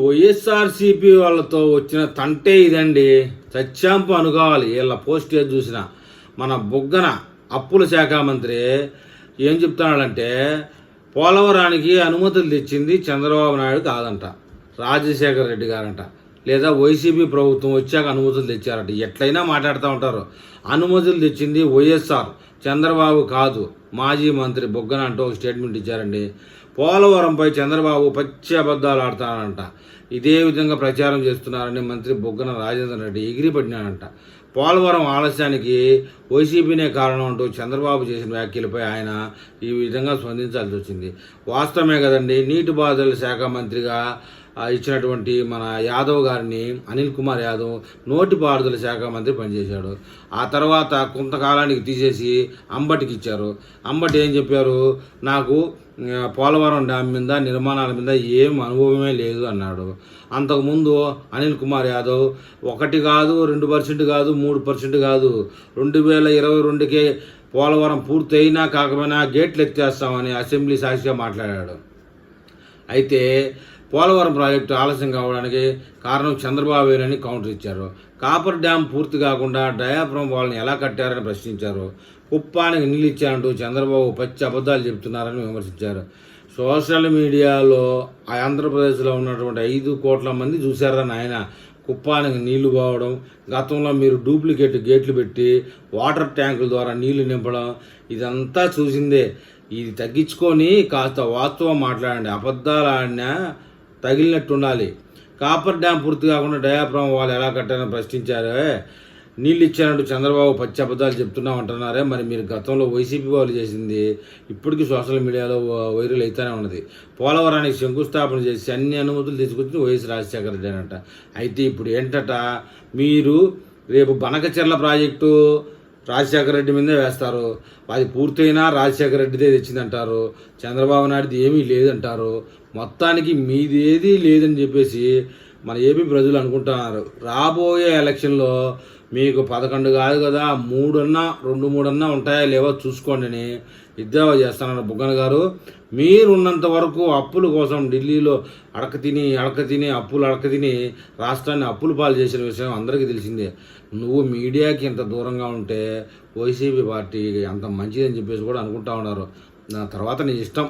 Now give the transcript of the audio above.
వైఎస్ఆర్సీపీ వాళ్ళతో వచ్చిన తంటే ఇదండి. చచ్చాంపు అనుకోవాలి. వీళ్ళ పోస్టేజ్ చూసిన మన బుగ్గన అప్పుల శాఖ మంత్రి ఏం చెప్తున్నాడంటే, పోలవరానికి అనుమతులు తెచ్చింది చంద్రబాబు నాయుడు కాదంట, రాజశేఖర రెడ్డి గారంట, లేదా వైసీపీ ప్రభుత్వం వచ్చాక అనుమతులు తెచ్చారట. ఎట్లయినా మాట్లాడుతూ ఉంటారు. అనుమతులు తెచ్చింది వైఎస్ఆర్, చంద్రబాబు కాదు. మాజీ మంత్రి బుగ్గన అంటూ ఒక స్టేట్మెంట్ ఇచ్చారండి. పోలవరంపై చంద్రబాబు పచ్చి అబద్ధాలు ఆడుతున్నారంట. ఇదే విధంగా ప్రచారం చేస్తున్నారని మంత్రి బుగ్గన రాజేంద్ర రెడ్డి ఎగిరిపడినాడంట. పోలవరం ఆలస్యానికి వైసీపీనే కారణం అంటూ చంద్రబాబు చేసిన వ్యాఖ్యలపై ఆయన ఈ విధంగా స్పందించాల్సి వచ్చింది. వాస్తవమే కదండి. నీటిపారుదల శాఖ మంత్రిగా ఇచ్చినటువంటి మన యాదవ్ గారిని, అనిల్ కుమార్ యాదవ్, నోటిపారుదల శాఖ మంత్రి పనిచేశాడు. ఆ తర్వాత కొంతకాలానికి తీసేసి అంబటికి ఇచ్చారు. అంబటి ఏం చెప్పారు, నాకు పోలవరం డ్యామ్ మీద, నిర్మాణాల మీద ఏం అనుభవమే లేదు అన్నాడు. అంతకుముందు అనిల్ కుమార్ యాదవ్ 1 కాదు, 2% కాదు, 3% కాదు, 2022కే పోలవరం పూర్తయినా కాకపోయినా గేట్లు ఎత్తేస్తామని అసెంబ్లీ సాక్షిగా మాట్లాడాడు. అయితే పోలవరం ప్రాజెక్టు ఆలస్యం కావడానికి కారణం చంద్రబాబుని కౌంటర్ ఇచ్చారు. కాపర్ డ్యామ్ పూర్తి కాకుండా డయాఫ్రమ్ వాళ్ళని ఎలా కట్టారని ప్రశ్నించారు. కుప్పానికి నీళ్ళు ఇచ్చారంటూ చంద్రబాబు పచ్చి అబద్ధాలు చెబుతున్నారని విమర్శించారు. సోషల్ మీడియాలో ఆంధ్రప్రదేశ్లో ఉన్నటువంటి 5 కోట్ల మంది చూశారని ఆయన కుప్పానికి నీళ్లు పోవడం, గతంలో మీరు డూప్లికేట్ గేట్లు పెట్టి వాటర్ ట్యాంకుల ద్వారా నీళ్లు నింపడం, ఇదంతా చూసిందే. ఇది తగ్గించుకొని కాస్త వాస్తవం మాట్లాడండి. అబద్ధాలు ఆడినా తగిలినట్టు ఉండాలి. కాపర్ డ్యామ్ పూర్తి కాకుండా డయాఫ్రామ్ వాళ్ళు ఎలా కట్టారని ప్రశ్నించారే. నీళ్ళు ఇచ్చారంటూ చంద్రబాబు పచ్చి అబద్ధాలు చెప్తున్నామంటున్నారే. మరి మీరు గతంలో వైసీపీ వాళ్ళు చేసింది ఇప్పటికీ సోషల్ మీడియాలో వైరల్ అవుతూనే ఉన్నది. పోలవరానికి శంకుస్థాపన చేసి అన్ని అనుమతులు తీసుకొచ్చి వైఎస్ రాజశేఖర రెడ్డి అనట. అయితే ఇప్పుడు ఏంటట, మీరు రేపు బనకచెర్ల ప్రాజెక్టు రాజశేఖర రెడ్డి మీదే వేస్తారు. అది పూర్తయినా రాజశేఖర రెడ్డిదే తెచ్చిందంటారు. చంద్రబాబు నాయుడుది ఏమీ లేదంటారు. మొత్తానికి మీది ఏదీ లేదని చెప్పేసి మన ఏపీ ప్రజలు అనుకుంటున్నారు. రాబోయే ఎలక్షన్లో మీకు 11 కాదు కదా, 2-3 ఉంటాయా లేవో చూసుకోండి అని ఎద్దేవా చేస్తానన్న బుగ్గన గారు. మీరున్నంత వరకు అప్పుల కోసం ఢిల్లీలో అడక తిని అప్పులు రాష్ట్రాన్ని అప్పుల పాలు చేసిన విషయం అందరికీ తెలిసిందే. నువ్వు మీడియాకి ఇంత దూరంగా ఉంటే వైసీపీ పార్టీ అంత మంచిదని చెప్పేసి కూడా అనుకుంటా ఉన్నారు. నా తర్వాత నీ ఇష్టం.